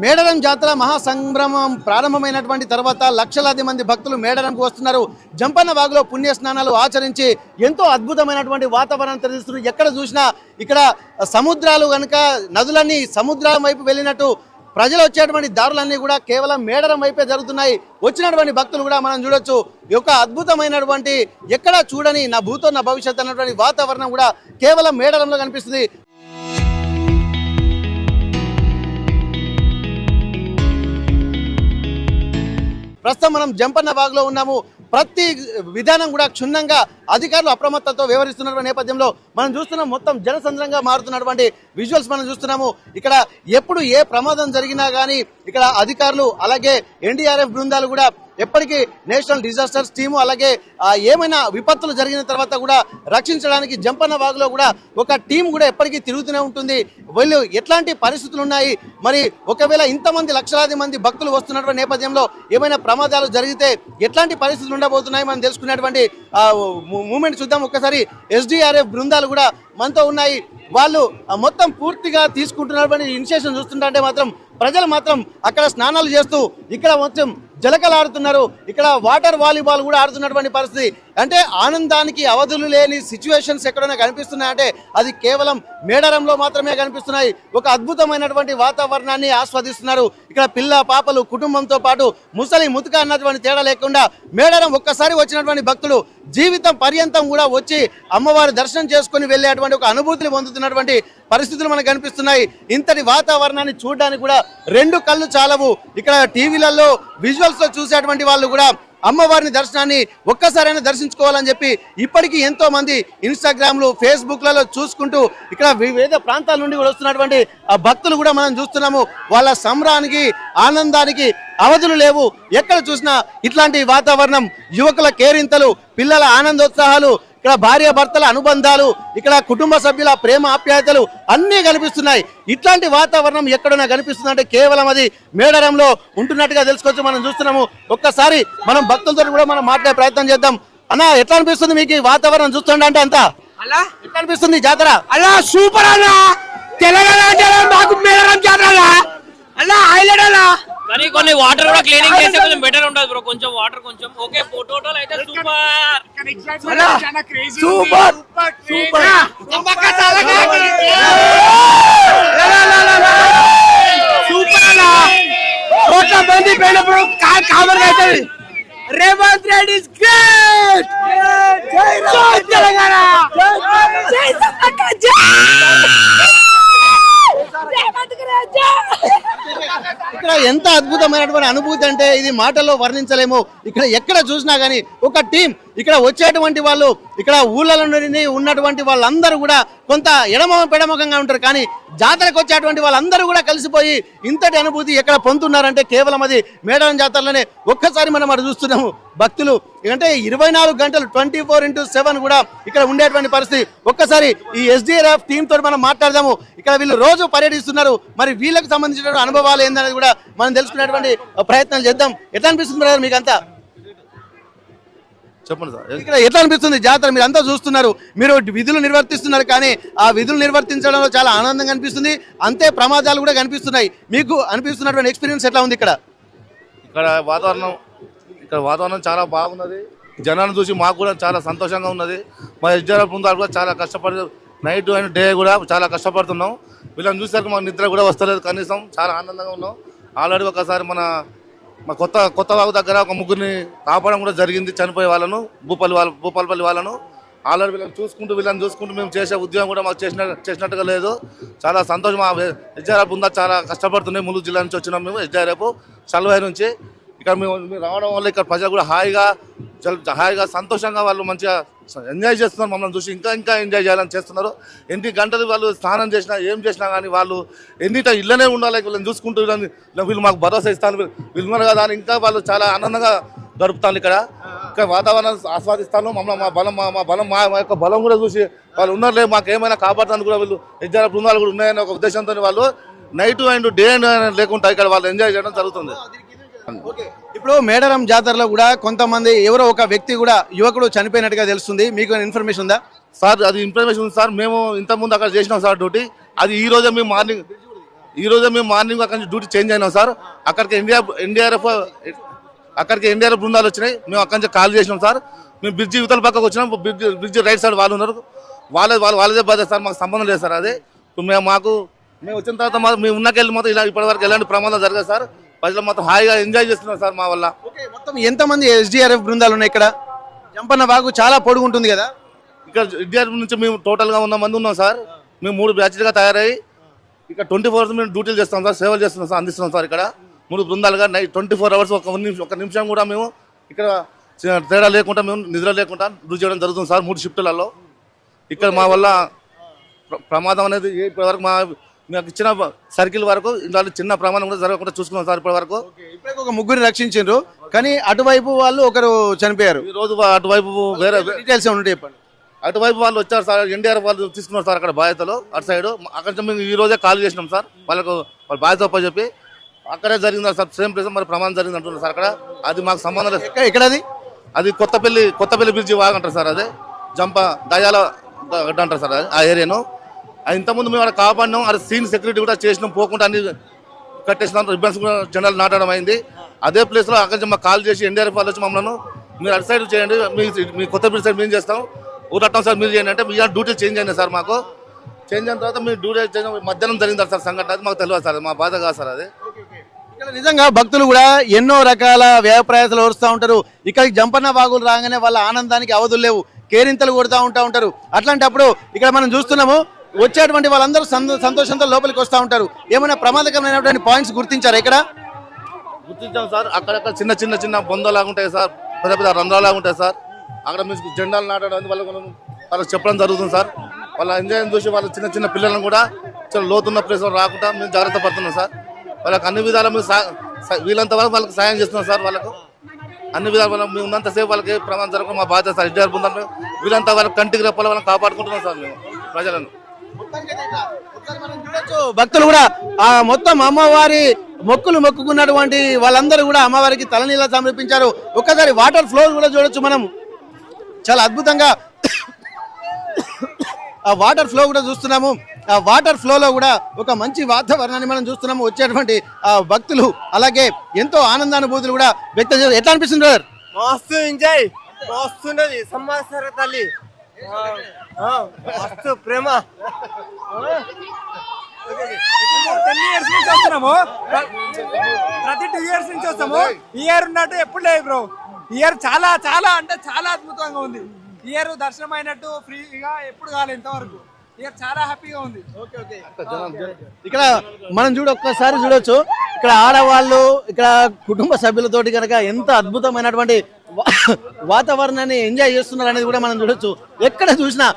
మేడారం జాతర మహాసంభ్రమం ప్రారంభమైనటువంటి తర్వాత లక్షలాది మంది భక్తులు మేడారంకు వస్తున్నారు. జంపన్న వాగులో పుణ్య స్నానాలు ఆచరించి ఎంతో అద్భుతమైనటువంటి వాతావరణం తెలుస్తున్నారు. ఎక్కడ చూసినా ఇక్కడ సముద్రాలు కనుక నదులన్నీ సముద్రాల వైపు వెళ్ళినట్టు ప్రజలు వచ్చేటువంటి దారులన్నీ కూడా కేవలం మేడారం వైపే జరుగుతున్నాయి. వచ్చినటువంటి భక్తులు కూడా మనం చూడొచ్చు. ఈ యొక్క అద్భుతమైనటువంటి ఎక్కడ చూడని నా భూతో నా భవిష్యత్ అన్నటువంటి వాతావరణం కూడా కేవలం మేడారంలో కనిపిస్తుంది. ప్రస్తుతం మనం జంపన్న వాగులో ఉన్నాము. ప్రతి విధానం కూడా క్షుణ్ణంగా అధికారులు అప్రమత్తతో వ్యవహరిస్తున్న నేపథ్యంలో మనం చూస్తున్నాం మొత్తం జనసంద్రంగా మారుతున్నటువంటి విజువల్స్ మనం చూస్తున్నాము. ఇక్కడ ఎప్పుడు ఏ ప్రమాదం జరిగినా కానీ ఇక్కడ అధికారులు అలాగే ఎన్డీఆర్ఎఫ్ బృందాలు కూడా ఎప్పటికీ నేషనల్ డిజాస్టర్స్ టీము అలాగే ఏమైనా విపత్తులు జరిగిన తర్వాత కూడా రక్షించడానికి జంపన్న వాగులో కూడా ఒక టీం కూడా ఎప్పటికీ తిరుగుతూనే ఉంటుంది. వీళ్ళు ఎట్లాంటి పరిస్థితులు ఉన్నాయి, మరి ఒకవేళ ఇంతమంది లక్షలాది మంది భక్తులు వస్తున్నటువంటి నేపథ్యంలో ఏమైనా ప్రమాదాలు జరిగితే ఎట్లాంటి పరిస్థితులు ఉండబోతున్నాయి మనం తెలుసుకునేటువంటి మూమెంట్ చూద్దాం. ఒక్కసారి ఎస్డీఆర్ఎఫ్ బృందాలు కూడా మనతో ఉన్నాయి. వాళ్ళు మొత్తం పూర్తిగా తీసుకుంటున్నటువంటి ఇనిషియేషన్ చూస్తుంటే మాత్రం ప్రజలు మాత్రం అక్కడ స్నానాలు చేస్తూ ఇక్కడ మొత్తం జలకలు ఆడుతున్నారు. ఇక్కడ వాటర్ వాలీబాల్ కూడా ఆడుతున్నటువంటి పరిస్థితి. అంటే ఆనందానికి అవధులు లేని సిచ్యువేషన్స్ ఎక్కడైనా కనిపిస్తున్నాయంటే అది కేవలం మేడారంలో మాత్రమే కనిపిస్తున్నాయి. ఒక అద్భుతమైనటువంటి వాతావరణాన్ని ఆస్వాదిస్తున్నారు. ఇక్కడ పిల్ల పాపలు కుటుంబంతో పాటు ముసలి ముతుక అన్నటువంటి తేడా లేకుండా మేడారం ఒక్కసారి వచ్చినటువంటి భక్తులు జీవితం పర్యంతం కూడా వచ్చి అమ్మవారి దర్శనం చేసుకుని వెళ్ళేటువంటి ఒక అనుభూతిని పొందుతున్నటువంటి పరిస్థితులు మనకు కనిపిస్తున్నాయి. ఇంతటి వాతావరణాన్ని చూడడానికి కూడా రెండు కళ్ళు చాలవు. ఇక్కడ టీవీలలో విజువల్స్ లో చూసేటువంటి వాళ్ళు కూడా అమ్మవారిని దర్శనాన్ని ఒక్కసారైనా దర్శించుకోవాలని చెప్పి ఇప్పటికీ ఎంతో మంది ఇన్స్టాగ్రామ్లు ఫేస్బుక్లలో చూసుకుంటూ ఇక్కడ వివిధ ప్రాంతాల నుండి కూడా వస్తున్నటువంటి ఆ భక్తులు కూడా మనం చూస్తున్నాము. వాళ్ళ సంబరానికి ఆనందానికి అవధులు లేవు. ఎక్కడ చూసినా ఇట్లాంటి వాతావరణం, యువకుల కేరింతలు, పిల్లల ఆనందోత్సాహాలు, ఇక్కడ భార్యాభర్తల అనుబంధాలు, ఇక్కడ కుటుంబ సభ్యుల ప్రేమ ఆప్యాయతలు అన్నీ కనిపిస్తున్నాయి. ఇట్లాంటి వాతావరణం ఎక్కడైనా కనిపిస్తుందంటే కేవలం అది మేడారంలో ఉంటున్నట్టుగా తెలుసుకోవచ్చు. మనం చూస్తున్నాము. ఒక్కసారి మనం భక్తులతో కూడా మనం మాట్లాడే ప్రయత్నం చేద్దాం. అన్న, ఎట్లా అనిపిస్తుంది మీకు ఈ వాతావరణం చూస్తుండే? అంటే అంతా అలా ఎట్లా అనిపిస్తుంది జాతర? అలా సూపర్ అలా తెలంగాణ మాకు మేడారం జాతర అలా హైలైట్ అలా. కానీ కొన్ని వాటర్ కూడా క్లీనింగ్ చేస్తే కొంచెం బెటర్ ఉంటుంది బ్రో. కొంచెం వాటర్ కొంచెం ఓకే. టోటల్ అయితే సూపర్ సూపర్ సూపర్ సూపర్ అలా. కోట్ల మంది పోయినప్పుడు కామన్ అవుతుంది. Revanth Reddy is great. జై తెలంగాణ. జై సమ్మక్క. జై ఇక్కడ ఎంత అద్భుతమైనటువంటి అనుభూతి అంటే ఇది మాటల్లో వర్ణించలేము. ఇక్కడ ఎక్కడ చూసినా కానీ ఒక టీం ఇక్కడ వచ్చేటువంటి వాళ్ళు ఇక్కడ ఊళ్ళలో నుండి ఉన్నటువంటి వాళ్ళందరూ కూడా కొంత పెడమకంగా ఉంటారు. కానీ జాతరకు వచ్చేటువంటి వాళ్ళందరూ కూడా కలిసిపోయి ఇంతటి అనుభూతి ఎక్కడ పొందుతున్నారంటే కేవలం అది మేడారం జాతరలోనే. ఒక్కసారి మనం అక్కడ చూస్తున్నాము భక్తులు అంటే 24 గంటలు 24/7 కూడా ఇక్కడ ఉండేటువంటి పరిస్థితి. ఒక్కసారి ఈ ఎస్డీఆర్ఎఫ్ టీమ్ తోటి మనం మాట్లాడదాము. ఇక్కడ వీళ్ళు రోజు పర్యటిస్తున్నారు. మరి వీళ్ళకి సంబంధించిన అనుభవాలు ఏందనేది కూడా మనం తెలుసుకునేటువంటి ప్రయత్నం చేద్దాం. ఎట్లా అనిపిస్తుంది బ్రదర్ మీకు అంతా? చెప్పండి సార్. ఇక్కడ ఎట్లా అనిపిస్తుంది జాతర? మీరు అంతా చూస్తున్నారు, మీరు విధులు నిర్వర్తిస్తున్నారు. కానీ ఆ విధులు నిర్వర్తించడంలో చాలా ఆనందంగా అనిపిస్తుంది. అంతే ప్రమాదాలు కూడా కనిపిస్తున్నాయి. మీకు అనిపిస్తున్నటువంటి ఎక్స్పీరియన్స్ ఎట్లా ఉంది? ఇక్కడ వాతావరణం చాలా బాగున్నది. జనాన్ని చూసి మాకు కూడా చాలా సంతోషంగా ఉన్నది. మా ఎస్డీఆర్ఎఫ్ బృందాలు కూడా చాలా కష్టపడి నైట్ అండ్ డే కూడా చాలా కష్టపడుతున్నాం. వీళ్ళని చూసేసరికి మాకు నిద్ర కూడా వస్తలేదు. కనీసం చాలా ఆనందంగా ఉన్నాం. ఆల్రెడీ ఒకసారి మా కొత్త వాగు దగ్గర ఒక ముగ్గురిని కాపాడడం కూడా జరిగింది. చనిపోయే వాళ్ళను భూపాలపల్లి వాళ్ళను ఆల్రెడీ వీళ్ళని చూసుకుంటూ మేము చేసే ఉద్యోగం కూడా మాకు చేసినట్టుగా లేదు. చాలా సంతోషం. మా ఎస్డీఆర్ఎఫ్ బృందా చాలా కష్టపడుతున్నాయి. ములుగు జిల్లా నుంచి వచ్చినాం మేము ఎస్డీఆర్ఎఫ్ చల్వాయి నుంచి. ఇక్కడ మేము రావడం వల్ల ఇక్కడ ప్రజలు కూడా హాయిగా సంతోషంగా వాళ్ళు మంచిగా ఎంజాయ్ చేస్తున్నారు. మమ్మల్ని చూసి ఇంకా ఎంజాయ్ చేయాలని చేస్తున్నారు. ఎన్ని గంటలు వాళ్ళు స్నానం చేసినా ఏం చేసినా కానీ వాళ్ళు ఎన్నిట ఇళ్ళనే ఉండాలి. వీళ్ళని చూసుకుంటూ వీళ్ళు మాకు భరోసా ఇస్తాను, వీళ్ళు ఉన్నారు కదా అని ఇంకా వాళ్ళు చాలా ఆనందంగా గడుపుతాను. ఇక్కడ వాతావరణం ఆస్వాదిస్తాను. మమ్మల్ని మా యొక్క బలం కూడా చూసి వాళ్ళు ఉన్నారులే మాకు ఏమైనా కాపాడుతాను కూడా వీళ్ళు ఎస్డీఆర్ఎఫ్ బృందాలు కూడా ఉన్నాయని ఒక ఉద్దేశంతో వాళ్ళు నైట్ అండ్ డే లేకుండా ఇక్కడ వాళ్ళు ఎంజాయ్ చేయడం జరుగుతుంది. ఇప్పుడు మేడారం జాతరలో కూడా కొంతమంది ఎవరో ఒక వ్యక్తి కూడా యువకుడు చనిపోయినట్టుగా తెలుస్తుంది. మీకు ఇన్ఫర్మేషన్ ఉందా సార్? అది ఇన్ఫర్మేషన్ ఉంది సార్. మేము ఇంతకుముందు అక్కడ చేసినాం సార్ డ్యూటీ. అది ఈ రోజే మేము మార్నింగ్ ఈ రోజే మేము మార్నింగ్ అక్కడి నుంచి డ్యూటీ చేంజ్ అయినాం సార్. అక్కడికి ఎన్డీఆర్ఎఫ్ బృందాలు వచ్చినాయి. మేము అక్కడి నుంచి కాల్ చేసినాం సార్. మేము బ్రిడ్జి యువతల పక్కకు వచ్చినాం. బ్రిడ్జి రైట్ సైడ్ వాళ్ళు ఉన్నారు. వాళ్ళదే బాధ్యత సార్, మాకు సంబంధం లేదు సార్. అదే మేము వచ్చిన తర్వాత మేము ఉన్నకెళ్ళి మొత్తం ఇలా ఇప్పటివరకు ఎలాంటి ప్రమాదం జరగదు సార్. ప్రజలు మొత్తం హాయిగా ఎంజాయ్ చేస్తున్నారు సార్ మా వల్ల. మొత్తం ఎంతమంది ఎస్డిఆర్ఎఫ్ బృందాలు ఉన్నాయి ఇక్కడ? జంపన్న వాగు చాలా పొడుగు ఉంటుంది కదా. ఇక్కడ ఎన్డీఆర్ఎఫ్ నుంచి మేము టోటల్గా 100 మంది ఉన్నాం సార్. మేము 3 బ్యాచ్లుగా తయారయ్యి ఇక్కడ 24 hours మేము డ్యూటీలు చేస్తాం సార్, సేవలు చేస్తున్నాం సార్, అందిస్తున్నాం సార్. ఇక్కడ 3 బృందాలుగా నైట్ 24 hours ఒక నిమిషం కూడా మేము ఇక్కడ తేడా లేకుండా మేము నిద్ర లేకుండా డ్యూటీ చేయడం జరుగుతుంది సార్ 3 షిఫ్టులలో. ఇక్కడ మా వల్ల ప్రమాదం అనేది ఇప్పటివరకు మాకు ఇచ్చిన సర్కిల్ వరకు ఇంట్లో చిన్న ప్రమాదం కూడా జరగకుండా చూసుకున్నాం సార్ ఇప్పటి వరకు. ఇప్పటికి ఒక 3 రక్షించారు, కానీ అటువైపు వాళ్ళు ఒకరు చనిపోయారు. ఈ రోజు అటువైపు వేరే డీటెయిల్స్ ఉంటే చెప్పండి. అటువైపు వాళ్ళు వచ్చారు సార్, ఎన్డీఆర్ వాళ్ళు తీసుకున్నారు సార్ అక్కడ బాధ్యతలు అటు సైడ్. అక్కడ మేము ఈ రోజే కాల్ చేసినాం సార్ వాళ్ళ బాధ్యత చెప్పి. అక్కడే జరిగింది సార్, సేమ్ ప్లేస్ మరి ప్రమాదం జరిగింది అంటున్నారు సార్ అక్కడ. అది మాకు సంబంధం లేదు. ఎక్కడది? అది కొత్తపల్లి బ్రిడ్జి వాగ్ అంటారు సార్. అదే జంప దయాల గడ్డ అంటారు సార్ ఆ ఏరియాను. ఇంతకుముందు మేము అక్కడ కాపాడినాం. అది సీన్ సెక్యూరిటీ కూడా చేసినాం, పోకుండా అన్ని కట్టేసినాం, రిబ్బన్స్ కూడా జెండాలు నాటడం అయింది. అదే ప్లేస్లో అక్కడి నుంచి మాకు కాల్ చేసి ఎన్డీఆర్ఎఫ్ వాళ్ళు వచ్చి మమ్మల్ని మీరు అటు సైడ్ చేయండి, మీ కొత్త బ్రిడ్జ్ సైడ్ మేము చేస్తాం, ఊరట్టం సార్ మీరు చేయండి అంటే మీ డ్యూటీ చేంజ్ అయింది సార్. మాకు చేంజ్ అయిన తర్వాత మీరు డ్యూటీ చేంజ్ మధ్యాహ్నం జరిగింది సార్ సంఘటన. అది మాకు తెలియదు సార్, మా బాధ కాదు సార్ అది. ఇక్కడ నిజంగా భక్తులు కూడా ఎన్నో రకాల వ్యయ ప్రయాసాలు ఓరుస్తూ ఉంటారు. ఇక్కడికి జంపన్న వాగులు రాగానే వాళ్ళ ఆనందానికి అవధులు లేవు, కేరింతలు కొడుతూ ఉంటారు. అట్లాంటప్పుడు ఇక్కడ మనం చూస్తున్నాము, వచ్చేటువంటి వాళ్ళందరూ సంతోషంతో లోపలికి వస్తూ ఉంటారు. ఏమైనా ప్రమాదకరమైనటువంటి పాయింట్స్ గుర్తించారు ఇక్కడ? గుర్తించాం సార్. అక్కడక్కడ చిన్న బొందలాగా ఉంటాయి సార్, పెద్ద రంధ్రాలాగా ఉంటాయి సార్. అక్కడ మీకు జెండాలు నాటడం వాళ్ళకి చెప్పడం జరుగుతుంది సార్. వాళ్ళ ఎంజాయ్ చూసి వాళ్ళ చిన్న పిల్లలను కూడా చాలా లోతున్న ప్లేస్లో రాకుండా మేము జాగ్రత్త పడుతున్నాం సార్. వాళ్ళకి అన్ని విధాలు మేము వీళ్ళంత వరకు వాళ్ళకి సాయం చేస్తున్నాం సార్. వాళ్ళకు అన్ని విధాలు మేము ఉన్నంతసేపు వాళ్ళకి ప్రమాదం జరగకుండా మా బాధ్యత సార్. ఎన్టీఆర్ బృందం వీళ్ళంతా వాళ్ళకి కంటికి రెప్పల వాళ్ళని కాపాడుకుంటున్నాం సార్ మేము ప్రజలను. భక్తులు కూడా ఆ మొత్తం అమ్మవారి మొక్కులు మొక్కుకున్నటువంటి వాళ్ళందరూ కూడా అమ్మవారికి తలనీలా సమర్పించారు. ఒక్కసారి వాటర్ ఫ్లో కూడా చూడొచ్చు మనం, చాలా అద్భుతంగా ఆ వాటర్ ఫ్లో కూడా చూస్తున్నాము. ఆ వాటర్ ఫ్లోలో కూడా ఒక మంచి వాతావరణాన్ని మనం చూస్తున్నాము. వచ్చేటువంటి ఆ భక్తులు అలాగే ఎంతో ఆనందానుభూతులు కూడా వ్యక్తం చేస్తారు. ఎట్లా అనిపిస్తుంది బ్రదర్? మస్తు ఎంజాయ్, మస్తున్నది సంవత్సర తల్లి, మస్తు ప్రేమ. 10 years నుంచి వస్తున్నాము, ప్రతి 2 years నుంచి వస్తాము. ఇయర్ ఉన్నట్టు ఎప్పుడు లేదు బ్రో. ఇయర్ చాలా చాలా అంటే చాలా అద్భుతంగా ఉంది. ఇయర్ దర్శనం అయినట్టు ఫ్రీగా ఎప్పుడు కాలేదు ఇంతవరకు. ఇయర్ చాలా హ్యాపీగా ఉంది. ఇక్కడ మనం ఒక్కసారి చూడొచ్చు, ఇక్కడ ఆడవాళ్ళు ఇక్కడ కుటుంబ సభ్యులతోటి కనుక ఎంత అద్భుతమైనటువంటి వాతావరణాన్ని ఎంజాయ్ చేస్తున్నారు అనేది కూడా మనం చూడొచ్చు. ఎక్కడ చూసినా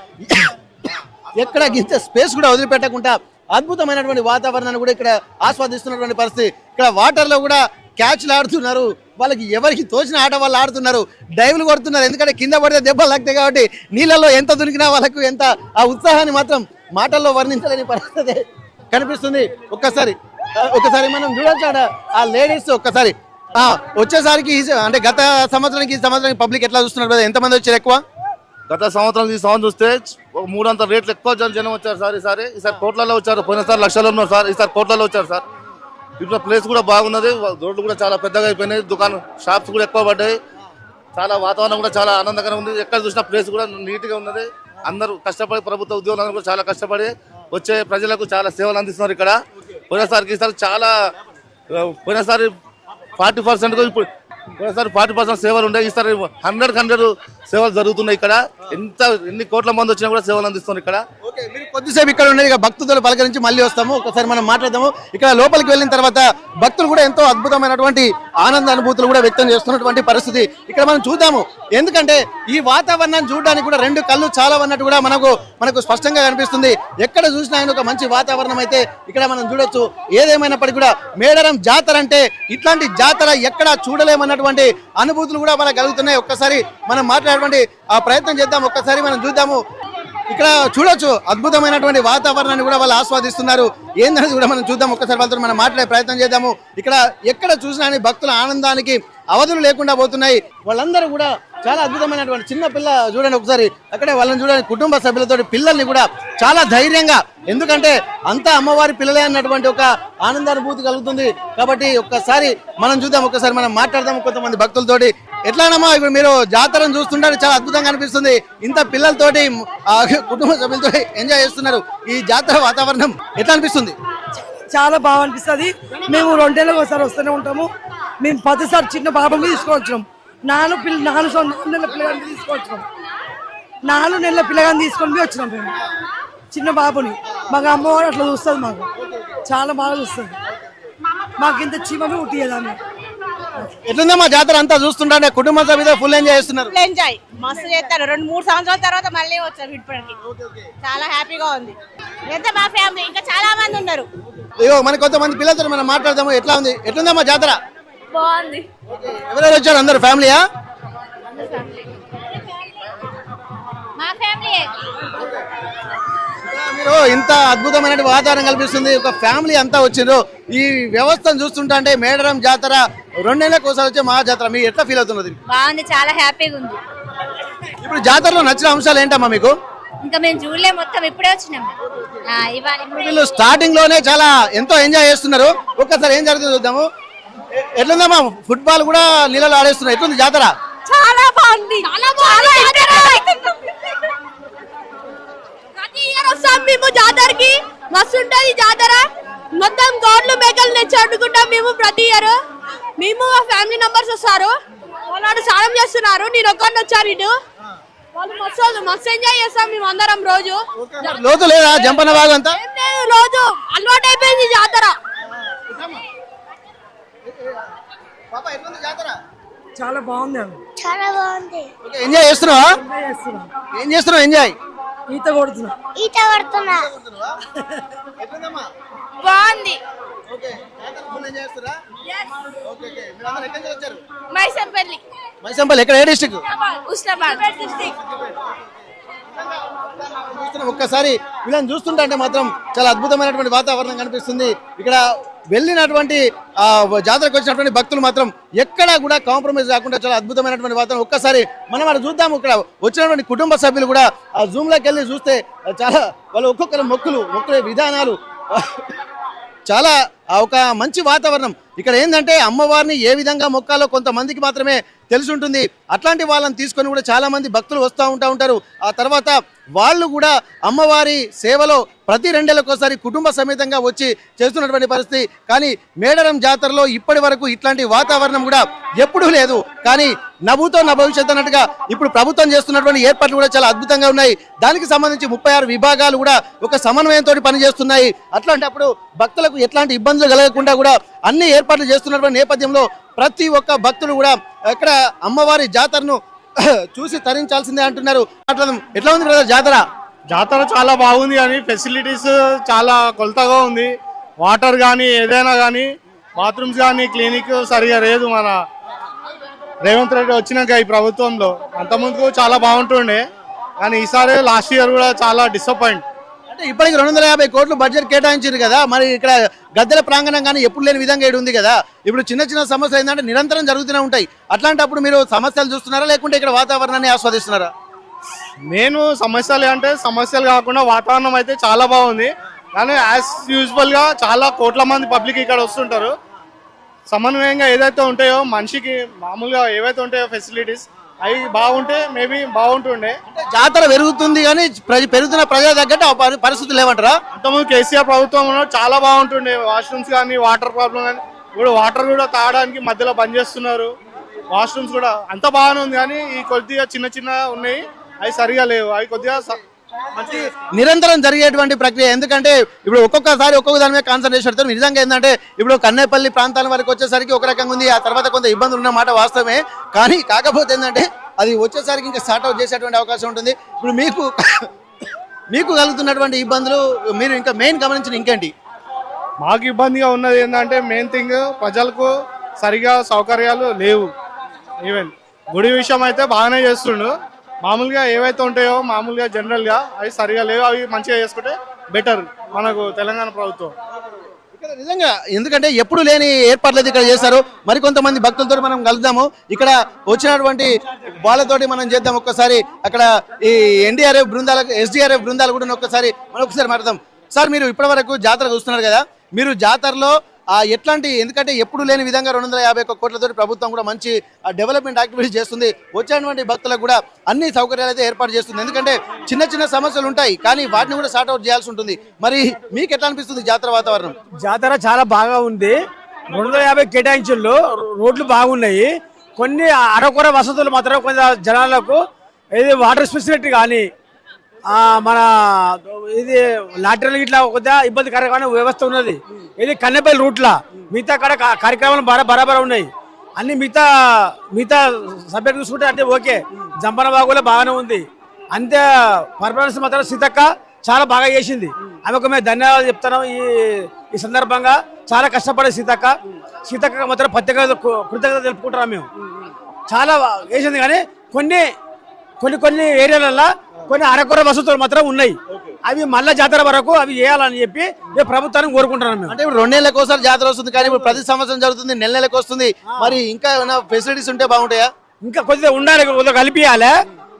ఎక్కడ ఇంత స్పేస్ కూడా వదిలిపెట్టకుండా అద్భుతమైనటువంటి వాతావరణాన్ని కూడా ఇక్కడ ఆస్వాదిస్తున్నటువంటి పరిస్థితి. ఇక్కడ వాటర్లో కూడా క్యాచ్లు ఆడుతున్నారు, వాళ్ళకి ఎవరికి తోచిన ఆట వాళ్ళు ఆడుతున్నారు, డైవ్లు కొడుతున్నారు. ఎందుకంటే కింద పడితే దెబ్బలు తాకుతాయి కాబట్టి నీళ్ళల్లో ఎంత దొరికినా వాళ్ళకు ఎంత ఆ ఉత్సాహాన్ని మాత్రం మాటల్లో వర్ణించలేని పరిస్థితి కనిపిస్తుంది. ఒక్కసారి మనం చూడొచ్చు ఆ లేడీస్. ఒక్కసారి వచ్చేసరికి అంటే గత సంవత్సరానికి ఈ సంవత్సరానికి పబ్లిక్ ఎట్లా చూస్తున్నారు కదా, ఎంతమంది వచ్చారు ఎక్కువ? గత సంవత్సరం ఈ సంవత్సరం చూస్తే 300 రేట్లు ఎక్కువ జనం వచ్చారు సార్. ఈసారి కోట్లలో వచ్చారు. పోయినసారి లక్షల్లో ఉన్నారు సార్, ఈసారి కోట్లలో వచ్చారు సార్. ఇప్పుడు ప్లేస్ కూడా బాగున్నది, రోడ్లు కూడా చాలా పెద్దగా అయిపోయినాయి, షాప్స్ కూడా ఎక్కువ పడ్డాయి. చాలా వాతావరణం కూడా చాలా ఆనందకరంగా ఉంది. ఎక్కడ చూసినా ప్లేస్ కూడా నీట్గా ఉన్నది. అందరూ కష్టపడి, ప్రభుత్వ ఉద్యోగులందరూ కూడా చాలా కష్టపడి వచ్చే ప్రజలకు చాలా సేవలు అందిస్తున్నారు ఇక్కడ. పోయినసారికి ఈసారి చాలా, పోయినసారి 40% ఇప్పుడు పోయినసారి 40% సేవలు ఉండే, ఈసారి 100 సేవలు జరుగుతున్నాయి ఇక్కడ. ఎన్ని కోట్ల మంది వచ్చినా కూడా సేవలు అందిస్తున్నారు ఇక్కడ. మీరు కొద్దిసేపు ఇక్కడ ఉండేది, భక్తులు పలకరించి మళ్ళీ వస్తాము. ఒకసారి మనం మాట్లాడదాము. ఇక్కడ లోపలికి వెళ్ళిన తర్వాత భక్తులు కూడా ఎంతో అద్భుతమైనటువంటి ఆనంద అనుభూతులు కూడా వ్యక్తం చేస్తున్నటువంటి పరిస్థితి ఇక్కడ మనం చూద్దాము. ఎందుకంటే ఈ వాతావరణాన్ని చూడడానికి కూడా 2 కళ్ళు చాలా అన్నట్టు కూడా మనకు స్పష్టంగా కనిపిస్తుంది. ఎక్కడ చూసినా ఆయన ఒక మంచి వాతావరణం అయితే ఇక్కడ మనం చూడొచ్చు. ఏదేమైనప్పటికీ కూడా మేడారం జాతర అంటే ఇట్లాంటి జాతర ఎక్కడా చూడలేమన్నటువంటి అనుభూతులు కూడా మనకు కలుగుతున్నాయి. ఒక్కసారి మనం మాట్లాడేటువంటి ఆ ప్రయత్నం చేద్దాం. ఒక్కసారి మనం చూద్దాము. ఇక్కడ చూడొచ్చు అద్భుతమైనటువంటి వాతావరణాన్ని కూడా వాళ్ళు ఆస్వాదిస్తున్నారు. ఏందనేది కూడా మనం చూద్దాం. ఒక్కసారి వాళ్ళతో మనం మాట్లాడే ప్రయత్నం చేద్దాము. ఇక్కడ ఎక్కడ చూసినా భక్తుల ఆనందానికి అవధులు లేకుండా పోతున్నాయి. వాళ్ళందరూ కూడా చాలా అద్భుతమైనటువంటి చిన్న పిల్ల చూడండి ఒకసారి అక్కడే వాళ్ళని చూడండి కుటుంబ సభ్యులతో పిల్లల్ని కూడా చాలా ధైర్యంగా, ఎందుకంటే అంతా అమ్మవారి పిల్లలే అన్నటువంటి ఒక ఆనందానుభూతి కలుగుతుంది. కాబట్టి ఒక్కసారి మనం చూద్దాం, ఒక్కసారి మనం మాట్లాడదాం కొంతమంది భక్తులతోటి. ఎట్లానమ్మా ఇప్పుడు మీరు జాతరను చూస్తుంటే చాలా అద్భుతంగా అనిపిస్తుంది, ఇంత పిల్లలతోటి కుటుంబ సభ్యులతో ఎంజాయ్ చేస్తున్నారు, ఈ జాతర వాతావరణం ఎట్లా అనిపిస్తుంది? చాలా బాగా అనిపిస్తుంది. మేము 2 నెలలకు ఒకసారి వస్తూనే ఉంటాము. మేము ప్రతిసారి చిన్న బాబుని తీసుకొచ్చినాం, 4 నెలల పిల్లగాని తీసుకొచ్చినాం, 4 నెలల పిల్లగాని తీసుకొని వచ్చినాం మేము చిన్న బాబుని. మాకు అమ్మవారు అట్లా చూస్తుంది, మాకు చాలా బాగా చూస్తుంది. మాకు ఇంత చీమని ఉట్టియదాన్ని. ఎట్లుందమ్మా జాతర అంతా చూస్తుంటే కుటుంబ సభ్యులతో ఫుల్ ఎంజాయ్ చేస్తున్నారు? ఎంజాయ్ మస్తు చేస్తారు. 2-3 సంవత్సరాల తర్వాత మళ్ళీ వచ్చారు ఇప్పటికి. చాలా హ్యాపీగా ఉంది. ఎంత మా ఫ్యామిలీ ఇంకా చాలా మంది ఉన్నారు. అయ్యో మన కొంతమంది పిల్లలతో మనం మాట్లాడదాము. ఎట్లా ఉంది, ఎట్లుందమ్మా జాతర? బాగుంది. ఎవరెవరు వచ్చారు? అందరు ఫ్యామిలీయా? మా ఫ్యామిలీ. మీరు ఇంత అద్భుతమైన వాతావరణం కల్పిస్తుంది, ఒక ఫ్యామిలీ అంతా వచ్చిండ్రు. ఈ వ్యవస్థను చూస్తుంటా అంటే మేడారం జాతర 2 నెలలకు ఒకసారి వచ్చే మహా జాతర, మీరు ఎట్లా ఫీల్ అవుతున్నది? బాగుంది, చాలా హ్యాపీగా ఉంది. ఇప్పుడు జాతరలో నచ్చిన అంశాలు ఏంటమ్మా మీకు? ఇంకా మేము చూడలే, మొత్తం ఇప్పుడే వచ్చినాం. వీళ్ళు స్టార్టింగ్ లోనే చాలా ఎంతో ఎంజాయ్ చేస్తున్నారు. ఒక్కసారి ఏం జరుగుతుందో చూద్దాము. ఎట్లుందమ్మా ఫుట్బాల్ కూడా నీళ్ళలో ఆడేస్తున్నారు, ఎట్లుంది జాతర? చాలా బాగుంది. ప్రతి ఇయర్ వస్తాం మేము జాతరకి, మస్తు ఉంటది జాతర. మొత్తం గోడ్లు మేకలు తెచ్చి వండుకుంటాం మేము ప్రతి ఇయర్. మేము ఫ్యామిలీ మెంబర్స్ వస్తారు, వాళ్ళు స్నానం చేస్తున్నారు, నేను ఒక్కడిని వచ్చారు ఇటు. వాళ్ళు మస్తు ఎంజాయ్ చేస్తాం మేము అందరం. రోజు లోతు లేదా జంపన్న బాగా అంతా? రోజు అలవాటు అయిపోయింది జాతర. చాలా బాగుంది. చాలా బాగుంది. ఎంజాయ్ చేస్తున్నావా? ఏం చేస్తున్నావు? ఎంజాయ్ ఈత కొడుతున్నా. ఈత పడుతున్నా. బాగుంది. మైసంపల్లి. మైసంపల్లి ఎక్కడ, ఏ డిస్ట్రిక్ట్? ఉస్మానాబాద్ డిస్ట్రిక్ట్. ఒక్కసారి వీళ్ళని చూస్తుంటే మాత్రం చాలా అద్భుతమైనటువంటి వాతావరణం కనిపిస్తుంది. ఇక్కడ వెళ్ళినటువంటి జాతరకు వచ్చినటువంటి భక్తులు మాత్రం ఎక్కడా కూడా కాంప్రమైజ్ కాకుండా చాలా అద్భుతమైనటువంటి వాతావరణం. ఒక్కసారి మనం అక్కడ చూద్దాము. ఇక్కడ వచ్చినటువంటి కుటుంబ సభ్యులు కూడా ఆ జూమ్ లోకి వెళ్ళి చూస్తే చాలా వాళ్ళు ఒక్కొక్కరు మొక్కులే విధానాలు చాలా ఒక మంచి వాతావరణం. ఇక్కడ ఏంటంటే అమ్మవారిని ఏ విధంగా మొక్కాలో కొంతమందికి మాత్రమే తెలిసి ఉంటుంది. అట్లాంటి వాళ్ళని తీసుకొని కూడా చాలా మంది భక్తులు వస్తూ ఉంటారు. ఆ తర్వాత వాళ్ళు కూడా అమ్మవారి సేవలో ప్రతి 2 నెలలకోసారి కుటుంబ సమేతంగా వచ్చి చేస్తున్నటువంటి పరిస్థితి. కానీ మేడారం జాతరలో ఇప్పటి వరకు ఇట్లాంటి వాతావరణం కూడా ఎప్పుడూ లేదు. కానీ నవ్వుతో నా భవిష్యత్ అన్నట్టుగా ఇప్పుడు ప్రభుత్వం చేస్తున్నటువంటి ఏర్పాట్లు కూడా చాలా అద్భుతంగా ఉన్నాయి. దానికి సంబంధించి 36 విభాగాలు కూడా ఒక సమన్వయంతో పనిచేస్తున్నాయి. అట్లాంటప్పుడు భక్తులకు ఎట్లాంటి ఇబ్బందులు కలగకుండా కూడా అన్ని ఏర్పాట్లు చేస్తున్నటువంటి నేపథ్యంలో ప్రతి ఒక్క భక్తులు కూడా ఇక్కడ అమ్మవారి జాతరను చూసి తరించాల్సిందే అంటున్నారు. ఎట్లా ఉంది బ్రదర్ జాతర? జాతర చాలా బాగుంది, కానీ ఫెసిలిటీస్ చాలా కొలతగా ఉంది. వాటర్ కానీ ఏదైనా కానీ బాత్రూమ్స్ కానీ క్లినిక్ సరిగా లేదు. మన రేవంత్ రెడ్డి వచ్చినాక ఈ ప్రభుత్వంలో అంతకుముందుకు చాలా బాగుంటుండే, కానీ ఈసారి లాస్ట్ ఇయర్ కూడా చాలా డిసప్పాయింట్. అంటే ఇప్పటికి 250 కోట్లు బడ్జెట్ కేటాయించారు కదా, మరి ఇక్కడ గద్దెల ప్రాంగణం కానీ ఎప్పుడు లేని విధంగా ఏడు ఉంది కదా. ఇప్పుడు చిన్న సమస్యలు ఏంటంటే నిరంతరం జరుగుతూనే ఉంటాయి. అట్లాంటప్పుడు మీరు సమస్యలు చూస్తున్నారా లేకుంటే ఇక్కడ వాతావరణాన్ని ఆస్వాదిస్తున్నారా? నేను సమస్యలు అంటే సమస్యలు కాకుండా వాతావరణం అయితే చాలా బాగుంది. కానీ యాజ్ యూజువల్ గా చాలా కోట్ల మంది పబ్లిక్ ఇక్కడ వస్తుంటారు. సమన్వయంగా ఏదైతే ఉంటాయో మనిషికి మామూలుగా ఏవైతే ఉంటాయో ఫెసిలిటీస్ అవి బాగుంటే మేబీ బాగుంటుండే. జాతర పెరుగుతుంది కానీ పెరుగుతున్న ప్రజల తగ్గట్టు పరిస్థితులు లేవంటారా? అంతకుముందు కేసీఆర్ ప్రభుత్వంలో చాలా బాగుంటుండే. వాష్రూమ్స్ కానీ వాటర్ ప్రాబ్లం కానీ, ఇప్పుడు వాటర్ కూడా తాగడానికి మధ్యలో బంద్ చేస్తున్నారు. వాష్రూమ్స్ కూడా అంత బాగానే ఉంది, కానీ ఈ కొద్దిగా చిన్న ఉన్నాయి, అవి సరిగా లేవు. అవి కొద్దిగా నిరంతరం జరిగేటువంటి ప్రక్రియ. ఎందుకంటే ఇప్పుడు ఒక్కొక్కసారి ఒక్కొక్క దాని మీద కాన్సన్ట్రేషన్ పెడతారు. నిజంగా ఏంటంటే ఇప్పుడు కన్నేపల్లి ప్రాంతాల వరకు వచ్చేసరికి ఒక రకంగా ఉంది, ఆ తర్వాత కొంత ఇబ్బందులు ఉన్న మాట వాస్తవమే. కానీ కాకపోతే ఏంటంటే అది వచ్చేసరికి ఇంకా స్టార్ట్ అవుట్ చేసేటువంటి అవకాశం ఉంటుంది. ఇప్పుడు మీకు కలుగుతున్నటువంటి ఇబ్బందులు మీరు ఇంకా మెయిన్ గమనించిన ఇంకేంటి? మాకు ఇబ్బందిగా ఉన్నది ఏంటంటే మెయిన్ థింగ్ ప్రజలకు సరిగా సౌకర్యాలు లేవు. ఈవెన్ గుడి విషయం అయితే బాగానే చేస్తుండు, మామూలుగా ఏవైతే ఉంటాయో మామూలుగా జనరల్గా అవి సరిగా లేవు. అవి మంచిగా చేసుకుంటే బెటర్ మనకు తెలంగాణ ప్రభుత్వం. ఇక్కడ నిజంగా ఎందుకంటే ఎప్పుడు లేని ఏర్పాట్లు అయితే ఇక్కడ చేస్తారు. మరికొంతమంది భక్తులతో మనం కలుద్దాము. ఇక్కడ వచ్చినటువంటి వాళ్ళతోటి మనం చేద్దాం. ఒక్కసారి అక్కడ ఈ ఎన్డీఆర్ఎఫ్ బృందాలకు ఎస్డీఆర్ఎఫ్ బృందాలు కూడా ఒకసారి మాట్లాడదాం. సార్, మీరు ఇప్పటి వరకు జాతర చూస్తున్నారు కదా, మీరు జాతరలో ఎట్లాంటి, ఎందుకంటే ఎప్పుడు లేని విధంగా 251 కోట్లతో ప్రభుత్వం కూడా మంచి డెవలప్మెంట్ యాక్టివిటీస్ చేస్తుంది. వచ్చేటువంటి భక్తులకు కూడా అన్ని సౌకర్యాలు అయితే ఏర్పాటు చేస్తుంది. ఎందుకంటే చిన్న చిన్న సమస్యలు ఉంటాయి, కానీ వాటిని కూడా సార్ట్ అవుట్ చేయాల్సి ఉంటుంది. మరి మీకు ఎట్లా అనిపిస్తుంది జాతర వాతావరణం? జాతర చాలా బాగా ఉంది. 250 కేటాయించుల్లో రోడ్లు బాగున్నాయి. కొన్ని అరకొర వసతులు మాత్రం కొంత జనాలకు ఇది వాటర్ ఫెసిలిటీ కానీ మన ఇది లాటరీలు ఇట్లా కొద్దిగా ఇబ్బందికరమైన వ్యవస్థ ఉన్నది. ఇది కన్నెపల్లి రూట్లా మిగతా కాడ కార్యక్రమాలు బరాబర్ ఉన్నాయి. అన్ని మిగతా సబ్జెక్ట్ చూసుకుంటే అంటే ఓకే. జంపన బాగులో బాగానే ఉంది. అంతే పర్ఫార్మెన్స్ మాత్రం సీతక్క చాలా బాగా చేసింది. ఆమెకు మేము ధన్యవాదాలు చెప్తున్నాం. ఈ సందర్భంగా చాలా కష్టపడే సీతక్క మాత్రం ప్రత్యేక కృతజ్ఞత తెలుపుకుంటున్నాం. మేము చాలా చేసింది, కానీ కొన్ని ఏరియాలలో కొన్ని అరకొర వసతులు మాత్రం ఉన్నాయి. అవి మళ్ళా జాతర వరకు అవి చేయాలని చెప్పి మేము ప్రభుత్వాన్ని కోరుకుంటున్నాం. అంటే ఇప్పుడు 2 నెలలకు ఒకసారి జాతర వస్తుంది, కానీ ఇప్పుడు ప్రతి సంవత్సరం జరుగుతుంది, నెలకు వస్తుంది. మరి ఇంకా ఏమైనా ఫెసిలిటీస్ ఉంటే బాగుంటాయా? ఇంకా కొద్దిగా ఉండాలి, కొద్దిగా కలిపియాలి.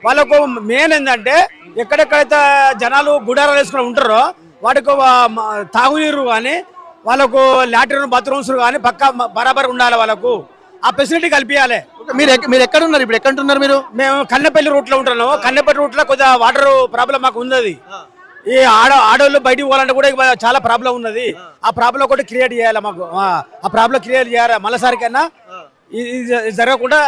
వాళ్ళకు మెయిన్ ఏంటంటే ఎక్కడెక్కడైతే జనాలు గుడారాలు వేసుకుని ఉంటారో వాటికి తాగునీరు కానీ వాళ్ళకు లాట్రిన్ బాత్రూమ్స్ కానీ పక్కా బరాబర్ ఉండాలి. వాళ్ళకు ఆ ఫెసిలిటీ కల్పించాలి. మీరు ఎక్కడ ఉన్నారు ఇప్పుడు? ఎక్కడ ఉంటున్నారు మీరు? మేము కన్నెపల్లి రూట్ లో ఉంటున్నాము. కన్నెపల్లి రూట్ లో కొద్దిగా వాటర్ ప్రాబ్లం మాకు ఉన్నది. ఈ ఆడవాళ్ళు బయటికి పోవాలంటే కూడా చాలా ప్రాబ్లం ఉన్నది. ఆ ప్రాబ్లం కూడా క్రియేట్ చేయాలి. మాకు ఆ ప్రాబ్లం క్లియర్ చేయాలి. మళ్ళీసారికైనా ఇది జరగకుండా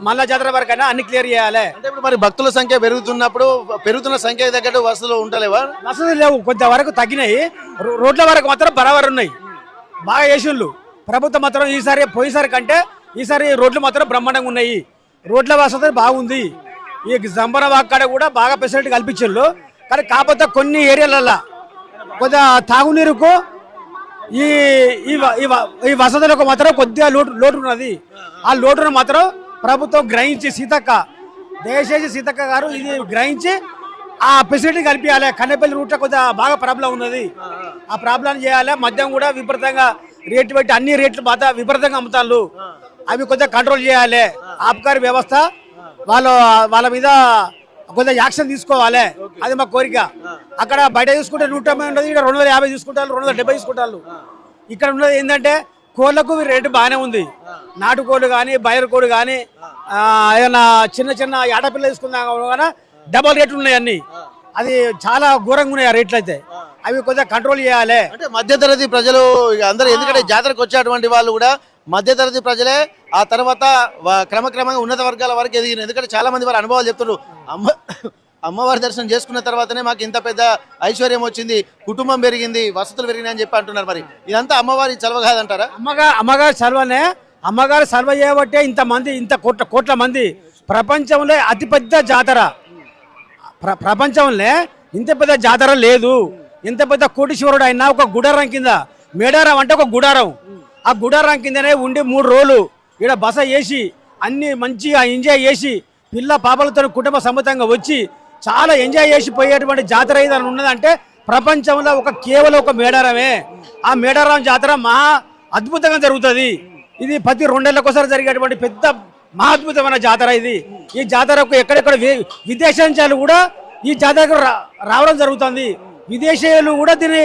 మళ్ళా జాతర వరకైనా అన్ని క్లియర్ చేయాలి. అంటే ఇప్పుడు మరి భక్తుల సంఖ్య పెరుగుతున్నప్పుడు పెరుగుతున్న సంఖ్య తగ్గట్టు వసతులు ఉంటలేవా? వసతులు లేవు, కొంతవరకు తగ్గినాయి. రోడ్ల వరకు మాత్రం బరాబర్ ఉన్నాయి, బాగా చేసిండ్రు. ప్రభుత్వం మాత్రం పోయినసారి కంటే ఈసారి రోడ్లు మాత్రం బ్రహ్మాండంగా ఉన్నాయి. రోడ్ల వసతి బాగుంది. ఈ జంబన వాక్కడ కూడా బాగా ఫెసిలిటీ కల్పించారు. కానీ కాకపోతే కొన్ని ఏరియాలలో కొద్దిగా తాగునీరుకు ఈ వసతులకు మాత్రం కొద్దిగా లోటు ఉన్నది. ఆ లోటును మాత్రం ప్రభుత్వం గ్రహించి దయచేసి సీతక్క గారు ఇది గ్రహించి ఆ ఫెసిలిటీ కల్పించాలి. కన్నెపల్లి రూట్లో కొద్దిగా బాగా ప్రాబ్లం ఉన్నది. ఆ ప్రాబ్లం చేయాలి. మద్యం కూడా విపరీతంగా రేట్లు పెట్టి అన్ని రేట్లు బాగా విపరీతంగా అమ్ముతారు. అవి కొద్దిగా కంట్రోల్ చేయాలి. ఆబ్కారీ వ్యవస్థ వాళ్ళ మీద కొద్దిగా యాక్షన్ తీసుకోవాలి. అది మా కోరిక. అక్కడ బయట చూసుకుంటే 150 ఉండదు, ఇక్కడ 250 తీసుకుంటారు, 270 తీసుకుంటారు. ఇక్కడ ఉన్నది ఏంటంటే కోళ్ళకు రేటు బాగానే ఉంది. నాటుకోళ్ళు కానీ బయర్ కోళ్ళు కానీ ఏదైనా చిన్న ఆడపిల్ల తీసుకున్నా కానీ డబల్ రేట్లు ఉన్నాయి అన్ని. అది చాలా ఘోరంగా ఉన్నాయి ఆ రేట్లు అయితే. అవి కొద్దిగా కంట్రోల్ చేయాలి. అంటే మధ్యతరగతి ప్రజలు అందరూ, ఎందుకంటే జాతరకు వచ్చేటువంటి వాళ్ళు కూడా మధ్యతరగతి ప్రజలే. ఆ తర్వాత క్రమక్రమంగా ఉన్నత వర్గాల వరకు ఎదిగిన. ఎందుకంటే చాలా మంది వారి అనుభవాలు చెప్తున్నారు. అమ్మవారి దర్శనం చేసుకున్న తర్వాతనే మాకు ఇంత పెద్ద ఐశ్వర్యం వచ్చింది, కుటుంబం పెరిగింది, వసతులు పెరిగినాయి అని చెప్పి అంటున్నారు. మరి ఇదంతా అమ్మవారి చలవ కాదంటారా? అమ్మగారి చలవనే. అమ్మగారు చలవ చేయబట్టే ఇంత కోట్ల మంది. ప్రపంచంలో అతిపెద్ద జాతర, ప్రపంచంలో ఇంత పెద్ద జాతర లేదు. ఇంత పెద్ద కోటీశ్వరుడు అయినా ఒక గుడారం కింద, మేడారం అంటే ఒక గుడారం, ఆ గుడారం కిందనే ఉండి 3 రోజులు ఇక్కడ బస చేసి అన్ని మంచిగా ఎంజాయ్ చేసి పిల్ల పాపలతో కుటుంబ సమేతంగా వచ్చి చాలా ఎంజాయ్ చేసి పోయేటువంటి జాతర ఏదైనా ఉన్నదంటే ప్రపంచంలో కేవలం ఒక మేడారమే. ఆ మేడారం జాతర మహా అద్భుతంగా జరుగుతుంది. ఇది ప్రతి 2 నెలలకోసారి జరిగేటువంటి పెద్ద మహా అద్భుతమైన జాతర ఇది. ఈ జాతరకు ఎక్కడెక్కడ విదేశాల నుంచి కూడా ఈ జాతరకు రావడం జరుగుతుంది. విదేశీయులు కూడా దీన్ని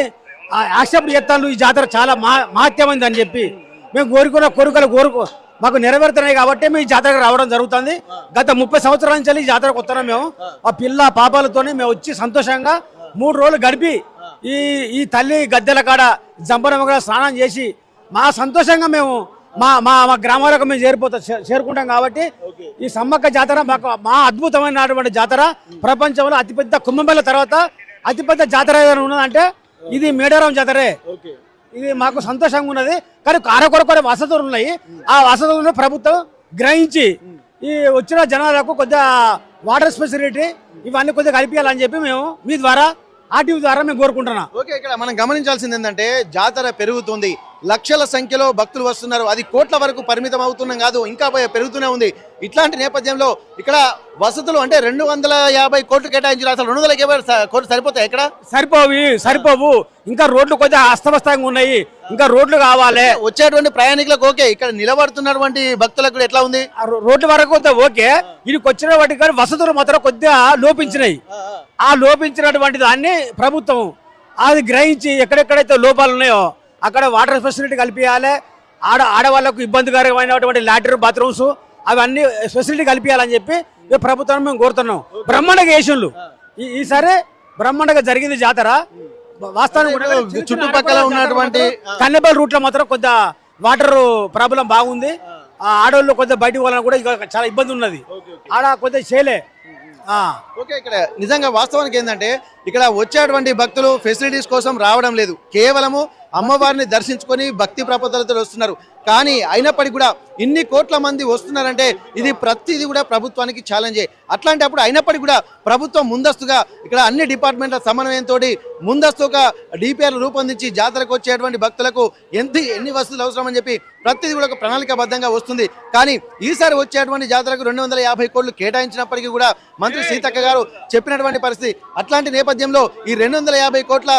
యాక్సెప్ట్ చేస్తాను. ఈ జాతర చాలా మహత్యమైంది అని చెప్పి మేము కోరుకున్న కోరికలు మాకు నెరవేరుతున్నాయి కాబట్టి మేము ఈ జాతరకు రావడం జరుగుతుంది. గత 30 సంవత్సరాల నుంచి ఈ జాతరకు వస్తున్నాం. మేము ఆ పిల్ల పాపాలతోనే మేము వచ్చి సంతోషంగా 3 రోజులు గడిపి ఈ తల్లి గద్దెల కాడ జంపనమ్మగా స్నానం చేసి మా సంతోషంగా మేము మా గ్రామాలకు మేము చేరుకుంటాం. కాబట్టి ఈ సమ్మక్క జాతర మాకు మా అద్భుతమైనటువంటి జాతర. ప్రపంచంలో అతిపెద్ద కుంభమేళ తర్వాత అతిపెద్ద జాతర ఏదైనా ఉన్నదంటే ఇది మేడారం జాతరే. ఇది మాకు సంతోషంగా ఉన్నది. కానీ అరకొర వసతులు ఉన్నాయి. ఆ వసతులను ప్రభుత్వం గ్రహించి ఈ వచ్చిన జనాలకు కొద్దిగా వాటర్ ఫెసిలిటీ ఇవన్నీ కొద్దిగా కల్పించాలని చెప్పి మేము మీ ద్వారా RTV ద్వారా మేము కోరుకుంటున్నాం. ఓకే, ఇక్కడ మనం గమనించాల్సింది ఏంటంటే జాతర పెరుగుతుంది, లక్షల సంఖ్యలో భక్తులు వస్తున్నారు. అది కోట్ల వరకు పరిమితం అవుతున్నాం కాదు, ఇంకా పెరుగుతూనే ఉంది. ఇట్లాంటి నేపథ్యంలో ఇక్కడ వసతులు అంటే 250 కోట్లు కేటాయించారు. అసలు 250 కోట్లు సరిపోతాయి ఇక్కడ? సరిపోవు. ఇంకా రోడ్లు కొద్దిగా అస్తవ్యస్తంగా ఉన్నాయి, ఇంకా రోడ్లు కావాలి. వచ్చేటువంటి ప్రయాణికులకు ఓకే, ఇక్కడ నిలబడుతున్నటువంటి భక్తులకు ఎట్లా ఉంది? రోడ్ల వరకు ఓకే, ఇదికి వచ్చిన వాటికి కానీ వసతులు మాత్రం కొద్దిగా లోపించినాయి. ఆ లోపించినటువంటి దాన్ని ప్రభుత్వం అది గ్రహించి ఎక్కడెక్కడైతే లోపాలు ఉన్నాయో అక్కడ వాటర్ ఫెసిలిటీ కల్పించాలి. ఆడవాళ్లకు ఇబ్బందికరమైనటువంటి లాట్రిన్ బాత్రూమ్స్ అవన్నీ ఫెసిలిటీ కల్పించాలని చెప్పి ప్రభుత్వాన్ని మేము కోరుతున్నాం. బ్రహ్మాండంగా వేసిండ్లు ఈసారి బ్రహ్మాండంగా జరిగింది జాతర. వాస్తవానికి చుట్టుపక్కల ఉన్నటువంటి కన్నెపల్లి రూట్ లో మాత్రం కొద్దిగా వాటర్ ప్రాబ్లం బాగుంది. ఆడవాళ్ళు కొద్దిగా బయటకు పోవాలని కూడా చాలా ఇబ్బంది ఉన్నది. ఆడ కొద్దిగా చేయలే. ఓకే, ఇక్కడ నిజంగా వాస్తవానికి ఏంటంటే ఇక్కడ వచ్చేటువంటి భక్తులు ఫెసిలిటీస్ కోసం రావడం లేదు, కేవలము అమ్మవారిని దర్శించుకొని భక్తి ప్రపత్తులతో వస్తున్నారు. కానీ అయినప్పటికీ కూడా ఇన్ని కోట్ల మంది వస్తున్నారంటే ఇది ప్రతిదీ కూడా ప్రభుత్వానికి ఛాలెంజే. అట్లాంటప్పుడు అయినప్పటికీ కూడా ప్రభుత్వం ముందస్తుగా ఇక్కడ అన్ని డిపార్ట్మెంట్ల సమన్వయంతో ముందస్తుగా డిపిఆర్లు రూపొందించి జాతరకు వచ్చేటువంటి భక్తులకు ఎన్ని వసతులు అవసరమని చెప్పి ప్రతిదీ కూడా ఒక ప్రణాళికాబద్ధంగా వస్తుంది. కానీ ఈసారి వచ్చేటువంటి జాతరకు 250 కోట్లు కేటాయించినప్పటికీ కూడా మంత్రి సీతక్క గారు చెప్పినటువంటి పరిస్థితి. అట్లాంటి నేపథ్యంలో ఈ 250 కోట్ల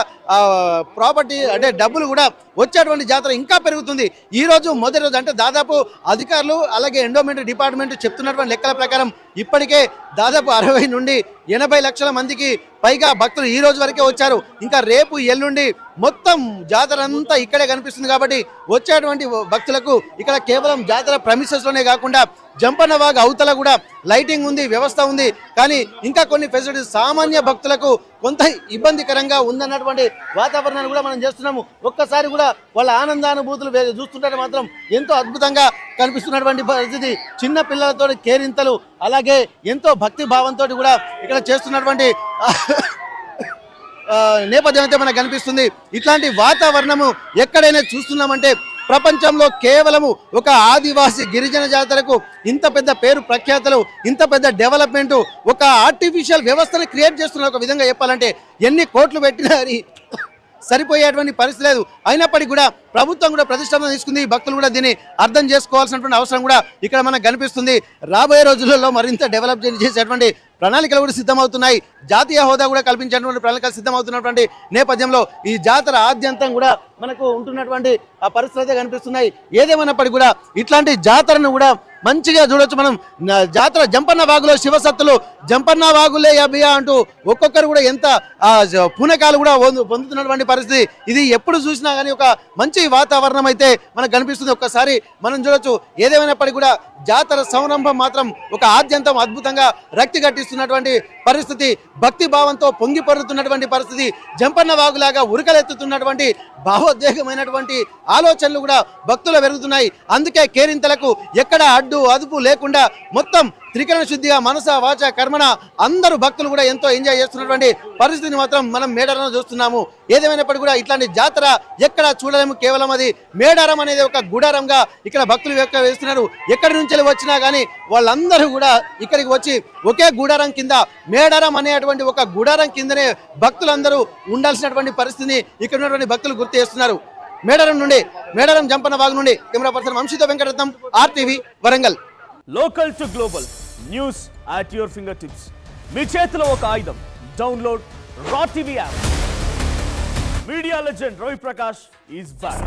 ప్రాపర్టీ అంటే డబ్బులు కూడా వచ్చేటువంటి జాతర ఇంకా పెరుగుతుంది. ఈ రోజు మొదటి రోజు అంటే దాదాపు అధికారులు అలాగే ఎండోమెంట్ డిపార్ట్మెంట్ చెప్తున్నటువంటి లెక్కల ప్రకారం ఇప్పటికే దాదాపు 60 నుండి 80 లక్షల మందికి పైగా భక్తులు ఈ రోజు వరకే వచ్చారు. ఇంకా రేపు ఎల్లుండి మొత్తం జాతర అంతా ఇక్కడే కనిపిస్తుంది. కాబట్టి వచ్చేటువంటి భక్తులకు ఇక్కడ కేవలం జాతర ప్రెమిసెస్ లోనే కాకుండా జంపన్న వాగ్ అవతల కూడా లైటింగ్ ఉంది, వ్యవస్థ ఉంది. కానీ ఇంకా కొన్ని ఫెసిలిటీస్ సామాన్య భక్తులకు కొంత ఇబ్బందికరంగా ఉందన్నటువంటి వాతావరణాన్ని కూడా మనం చేస్తున్నాము. ఒక్కసారి కూడా వాళ్ళ ఆనందానుభూతులు చూస్తుంటే మాత్రం ఎంతో అద్భుతంగా కనిపిస్తున్నటువంటి పరిస్థితి. చిన్న పిల్లలతో కేరింతలు అలాగే ఎంతో భక్తి భావంతో కూడా ఇక్కడ చేస్తున్నటువంటి నేపథ్యం అయితే మనకు కనిపిస్తుంది. ఇట్లాంటి వాతావరణము ఎక్కడైనా చూస్తున్నామంటే ప్రపంచంలో కేవలము ఒక ఆదివాసి గిరిజన జాతరకు ఇంత పెద్ద పేరు ప్రఖ్యాతలు, ఇంత పెద్ద డెవలప్మెంట్, ఒక ఆర్టిఫిషియల్ వ్యవస్థను క్రియేట్ చేస్తున్న ఒక విధంగా చెప్పాలంటే ఎన్ని కోట్లు పెట్టినా సరిపోయేటువంటి పరిస్థితి లేదు. అయినప్పటికీ కూడా ప్రభుత్వం కూడా ప్రతిష్టంభన తీసుకుంది. భక్తులు కూడా దీన్ని అర్థం చేసుకోవాల్సినటువంటి అవసరం కూడా ఇక్కడ మనకు కనిపిస్తుంది. రాబోయే రోజులలో మరింత డెవలప్ చేసేటువంటి ప్రణాళికలు కూడా సిద్ధమవుతున్నాయి. జాతీయ హోదా కూడా కల్పించేటువంటి ప్రణాళికలు సిద్ధమవుతున్నటువంటి నేపథ్యంలో ఈ జాతర ఆద్యంతం కూడా మనకు ఉంటున్నటువంటి ఆ పరిస్థితి కనిపిస్తున్నాయి. ఏదేమైనప్పటికీ కూడా ఇట్లాంటి జాతరను కూడా మంచిగా చూడొచ్చు మనం. జాతర జంపన్న వాగులో శివసత్తులు, జంపన్న వాగులే అభియా అంటూ ఒక్కొక్కరు కూడా ఎంత పూనకాలు కూడా పొందుతున్నటువంటి పరిస్థితి. ఇది ఎప్పుడు చూసినా కానీ ఒక మంచి వాతావరణం అయితే మనకు కనిపిస్తుంది. ఒక్కసారి మనం చూడొచ్చు. ఏదేమైనప్పటికీ కూడా జాతర సంరంభం మాత్రం ఒక ఆద్యంతం అద్భుతంగా రక్తి కట్టిస్తున్నటువంటి పరిస్థితి, భక్తి భావంతో పొంగి పొరుతున్నటువంటి పరిస్థితి, జంపన్న వాగులాగా ఉరకలెత్తుతున్నటువంటి భావోద్వేగమైనటువంటి ఆలోచనలు కూడా భక్తులు పెరుగుతున్నాయి. అందుకే కేరింతలకు ఎక్కడ అడ్డు అదుపు లేకుండా మొత్తం త్రికరణ శుద్ధిగా మనస వాచ కర్మణ అందరూ భక్తులు కూడా ఎంతో ఎంజాయ్ చేస్తున్నటువంటి పరిస్థితిని మాత్రం మనం మేడారంలో చూస్తున్నాము. ఏదేమైనప్పటికీ కూడా ఇట్లాంటి జాతర ఎక్కడ చూడలేము. కేవలం అది మేడారం అనేది ఒక గుడారంగా ఇక్కడ భక్తులు వేస్తున్నారు. ఎక్కడి నుంచి వచ్చినా కానీ వాళ్ళందరూ కూడా ఇక్కడికి వచ్చి ఒకే గుడారం కింద మేడారం అనేటువంటి ఒక గుడారం కిందనే భక్తులందరూ ఉండాల్సినటువంటి పరిస్థితిని ఇక్కడ ఉన్నటువంటి భక్తులు గుర్తు చేస్తున్నారు. మేడారం నుండి, మేడారం జంపన్న వాగు నుండి కెమెరా పర్సన్ వంశీతో Venkataratnam, RTV Warangal. Local to global news at your finger tips. మీ చేతిలో ఒక ఆయుధం. Download R TV app. Media legend Ravi Prakash is back.